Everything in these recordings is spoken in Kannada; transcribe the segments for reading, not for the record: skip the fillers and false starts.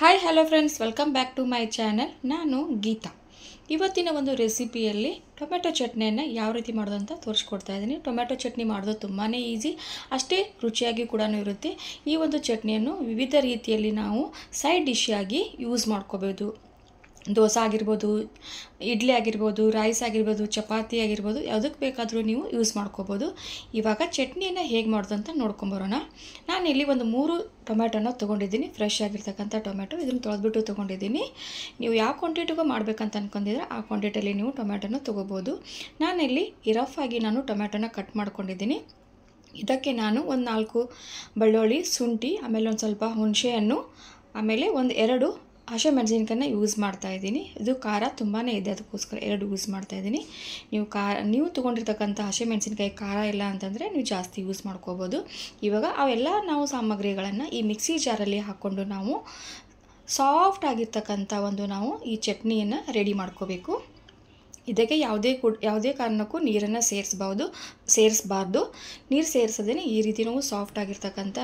Hi hello friends, welcome back to my channel. ನಾನು ಗೀತಾ. ಇವತ್ತಿನ ಒಂದು ರೆಸಿಪಿಯಲ್ಲಿ ಟೊಮೆಟೊ ಚಟ್ನಿಯನ್ನು ಯಾವ ರೀತಿ ಮಾಡೋದು ಅಂತ ತೋರಿಸ್ಕೊಡ್ತಾ ಇದ್ದೀನಿ. ಟೊಮೆಟೊ ಚಟ್ನಿ ಮಾಡೋದು ತುಂಬಾ ಈಸಿ, ಅಷ್ಟೇ ರುಚಿಯಾಗಿ ಕೂಡ ಇರುತ್ತೆ. ಈ ಒಂದು ಚಟ್ನಿಯನ್ನು ವಿವಿಧ ರೀತಿಯಲ್ಲಿ ನಾವು ಸೈಡ್ ಡಿಶ್ ಆಗಿ ಯೂಸ್ ಮಾಡ್ಕೋಬೋದು. ದೋಸೆ ಆಗಿರ್ಬೋದು, ಇಡ್ಲಿ ಆಗಿರ್ಬೋದು, ರೈಸ್ ಆಗಿರ್ಬೋದು, ಚಪಾತಿ ಆಗಿರ್ಬೋದು, ಯಾವುದಕ್ಕೆ ಬೇಕಾದರೂ ನೀವು ಯೂಸ್ ಮಾಡ್ಕೋಬೋದು. ಇವಾಗ ಚಟ್ನಿಯನ್ನು ಹೇಗೆ ಮಾಡೋದು ಅಂತ ನೋಡ್ಕೊಂಬರೋಣ. ನಾನು ಇಲ್ಲಿ ಒಂದು 3 ಟೊಮೆಟೊನ ತೊಗೊಂಡಿದ್ದೀನಿ. ಫ್ರೆಶ್ ಆಗಿರ್ತಕ್ಕಂಥ ಟೊಮೆಟೊ, ಇದನ್ನು ತೊಳೆದ್ಬಿಟ್ಟು ತೊಗೊಂಡಿದ್ದೀನಿ. ನೀವು ಯಾವ ಕ್ವಾಂಟಿಟಿಗೂ ಮಾಡಬೇಕಂತ ಅಂದ್ಕೊಂಡಿದ್ರೆ ಆ ಕ್ವಾಂಟಿಟಿಯಲ್ಲಿ ನೀವು ಟೊಮೆಟೊನ ತೊಗೋಬೋದು. ನಾನಿಲ್ಲಿ ರಫಾಗಿ ಟೊಮೆಟೊನ ಕಟ್ ಮಾಡ್ಕೊಂಡಿದ್ದೀನಿ. ಇದಕ್ಕೆ ನಾನು ಒಂದು 4 ಬೆಳ್ಳುಳ್ಳಿ, ಶುಂಠಿ, ಆಮೇಲೆ ಒಂದು ಸ್ವಲ್ಪ ಹುಣಸೆಹಣ್ಣು, ಆಮೇಲೆ ಒಂದು 2 ಹಸಿಮೆಣಸಿನ್ಕಾಯನ್ನ ಯೂಸ್ ಮಾಡ್ತಾಯಿದ್ದೀನಿ. ಇದು ಖಾರ ತುಂಬಾ ಇದೆ, ಅದಕ್ಕೋಸ್ಕರ 2 ಯೂಸ್ ಮಾಡ್ತಾಯಿದ್ದೀನಿ. ನೀವು ತೊಗೊಂಡಿರ್ತಕ್ಕಂಥ ಹಸಿಮೆಣಸಿನ್ಕಾಯಿ ಖಾರ ಇಲ್ಲ ಅಂತಂದರೆ ನೀವು ಜಾಸ್ತಿ ಯೂಸ್ ಮಾಡ್ಕೋಬೋದು. ಇವಾಗ ಅವೆಲ್ಲ ನಾವು ಸಾಮಗ್ರಿಗಳನ್ನು ಈ ಮಿಕ್ಸಿ ಜಾರಲ್ಲಿ ಹಾಕ್ಕೊಂಡು ನಾವು ಸಾಫ್ಟ್ ಆಗಿರ್ತಕ್ಕಂಥ ನಾವು ಈ ಚಟ್ನಿಯನ್ನು ರೆಡಿ ಮಾಡ್ಕೋಬೇಕು. ಇದಕ್ಕೆ ಯಾವುದೇ ಕಾರಣಕ್ಕೂ ನೀರನ್ನು ಸೇರಿಸಬಾರ್ದು. ನೀರು ಸೇರಿಸದೇ ಈ ರೀತಿ ನಾವು ಸಾಫ್ಟ್ ಆಗಿರ್ತಕ್ಕಂಥ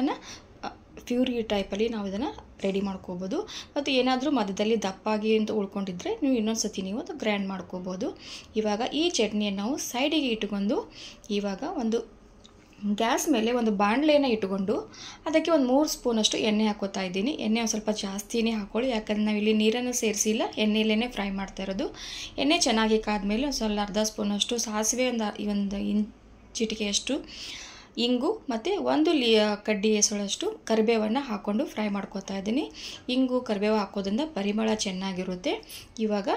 ಪ್ಯೂರಿ ಟೈಪಲ್ಲಿ ನಾವು ಇದನ್ನು ರೆಡಿ ಮಾಡ್ಕೋಬೋದು. ಮತ್ತು ಏನಾದರೂ ಮಧ್ಯದಲ್ಲಿ ದಪ್ಪಾಗಿ ಅಂತ ಉಳ್ಕೊಂಡಿದ್ರೆ ನೀವು ಇನ್ನೊಂದು ಸತಿ ನೀವು ಅದು ಗ್ರೈಂಡ್ ಮಾಡ್ಕೋಬೋದು. ಇವಾಗ ಈ ಚಟ್ನಿಯನ್ನು ನಾವು ಸೈಡಿಗೆ ಇಟ್ಕೊಂಡು ಇವಾಗ ಒಂದು ಗ್ಯಾಸ್ ಮೇಲೆ ಒಂದು ಬಾಣಲೆಯನ್ನು ಇಟ್ಕೊಂಡು ಅದಕ್ಕೆ ಒಂದು 3 ಸ್ಪೂನಷ್ಟು ಎಣ್ಣೆ ಹಾಕೋತಾ ಇದ್ದೀನಿ. ಎಣ್ಣೆ ಒಂದು ಸ್ವಲ್ಪ ಜಾಸ್ತಿನೇ ಹಾಕ್ಕೊಳ್ಳಿ, ಯಾಕಂದರೆ ನಾವಿಲ್ಲಿ ನೀರನ್ನು ಸೇರಿಸಿಲ್ಲ, ಎಣ್ಣೆಯಲ್ಲೇ ಫ್ರೈ ಮಾಡ್ತಾ ಇರೋದು. ಎಣ್ಣೆ ಚೆನ್ನಾಗಿ ಕಾದ್ಮೇಲೆ ಒಂದು ಸ್ವಲ್ಪ ಅರ್ಧ ಸ್ಪೂನಷ್ಟು ಸಾಸಿವೆ, ಒಂದು ಚಿಟಿಕೆಯಷ್ಟು ಇಂಗು ಮತ್ತು 1 ಕಡ್ಡಿ ಎಸಳಷ್ಟು ಕರಿಬೇವನ್ನು ಹಾಕ್ಕೊಂಡು ಫ್ರೈ ಮಾಡ್ಕೋತಾ ಇದ್ದೀನಿ. ಇಂಗು ಕರಿಬೇವು ಹಾಕೋದ್ರಿಂದ ಪರಿಮಳ ಚೆನ್ನಾಗಿರುತ್ತೆ. ಇವಾಗ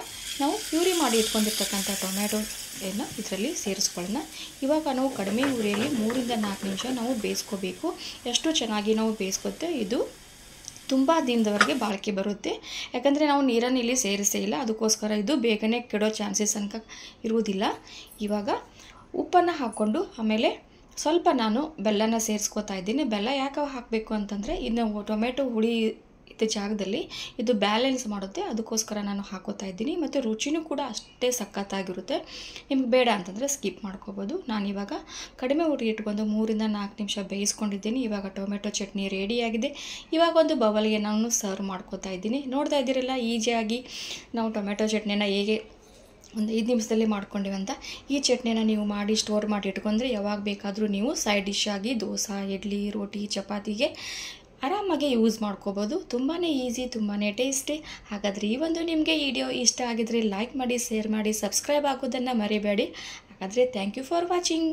ನಾವು ಪ್ಯೂರಿ ಮಾಡಿ ಇಟ್ಕೊಂಡಿರ್ತಕ್ಕಂಥ ಟೊಮೆಟೊಯನ್ನು ಇದರಲ್ಲಿ ಸೇರಿಸ್ಕೊಳ್ಳೋಣ. ಇವಾಗ ನಾವು ಕಡಿಮೆ ಉರಿಯಲ್ಲಿ 3 ರಿಂದ 4 ನಿಮಿಷ ನಾವು ಬೇಯಿಸ್ಕೋಬೇಕು. ಎಷ್ಟು ಚೆನ್ನಾಗಿ ನಾವು ಬೇಯಿಸ್ಕೊತ್ತೆ ಇದು ತುಂಬ ದಿನದವರೆಗೆ ಬಾಳಿಕೆ ಬರುತ್ತೆ. ಯಾಕಂದರೆ ನಾವು ನೀರನ್ನು ಇಲ್ಲಿ ಸೇರಿಸೇ ಇಲ್ಲ, ಅದಕ್ಕೋಸ್ಕರ ಇದು ಬೇಗನೆ ಕೆಡೋ ಚಾನ್ಸಸ್ ಅನ್ಕ ಇರುವುದಿಲ್ಲ. ಇವಾಗ ಉಪ್ಪನ್ನು ಹಾಕ್ಕೊಂಡು ಆಮೇಲೆ ಸ್ವಲ್ಪ ನಾನು ಬೆಲ್ಲನ ಸೇರಿಸ್ಕೋತಾ ಇದ್ದೀನಿ. ಬೆಲ್ಲ ಯಾಕೆ ಹಾಕಬೇಕು ಅಂತಂದರೆ ಇನ್ನು ಟೊಮೆಟೊ ಹುಳಿ ಇದ್ದ ಜಾಗದಲ್ಲಿ ಇದು ಬ್ಯಾಲೆನ್ಸ್ ಮಾಡುತ್ತೆ, ಅದಕ್ಕೋಸ್ಕರ ನಾನು ಹಾಕೋತಾ ಇದ್ದೀನಿ. ಮತ್ತು ರುಚಿನೂ ಕೂಡ ಅಷ್ಟೇ ಸಖತ್ತಾಗಿರುತ್ತೆ. ನಿಮ್ಗೆ ಬೇಡ ಅಂತಂದರೆ ಸ್ಕಿಪ್ ಮಾಡ್ಕೋಬೋದು. ನಾನಿವಾಗ ಕಡಿಮೆ ಉರಿ ಇಟ್ಕೊಂಡು 3 ರಿಂದ 4 ನಿಮಿಷ ಬೇಯಿಸ್ಕೊಂಡಿದ್ದೀನಿ. ಇವಾಗ ಟೊಮೆಟೊ ಚಟ್ನಿ ರೆಡಿಯಾಗಿದೆ. ಇವಾಗ ಒಂದು ಬೌಲ್ಗೆ ನಾನು ಸರ್ವ್ ಮಾಡ್ಕೋತಾ ಇದ್ದೀನಿ. ನೋಡ್ತಾ ಇದ್ದೀರಲ್ಲ ಈಸಿಯಾಗಿ ನಾವು ಟೊಮೆಟೊ ಚಟ್ನಿನ ಹೇಗೆ ಒಂದು 5 ನಿಮಿಷದಲ್ಲಿ ಮಾಡ್ಕೊಂಡಿವಂತ. ಈ ಚಟ್ನಿನ ನೀವು ಮಾಡಿ ಸ್ಟೋರ್ ಮಾಡಿ ಇಟ್ಕೊಂಡ್ರೆ ಯಾವಾಗ ಬೇಕಾದರೂ ನೀವು ಸೈಡ್ ಡಿಶ್ ಆಗಿ ದೋಸೆ, ಇಡ್ಲಿ, ರೋಟಿ, ಚಪಾತಿಗೆ ಆರಾಮಾಗಿ ಯೂಸ್ ಮಾಡ್ಕೋಬೋದು. ತುಂಬಾ ಈಸಿ, ತುಂಬಾ ಟೇಸ್ಟಿ. ಹಾಗಾದರೆ ಈ ಒಂದು ನಿಮಗೆ ವಿಡಿಯೋ ಇಷ್ಟ ಆಗಿದ್ರೆ ಲೈಕ್ ಮಾಡಿ, ಶೇರ್ ಮಾಡಿ, ಸಬ್ಸ್ಕ್ರೈಬ್ ಆಗೋದನ್ನು ಮರಿಬೇಡಿ. ಹಾಗಾದರೆ ಥ್ಯಾಂಕ್ ಯು ಫಾರ್ ವಾಚಿಂಗ್.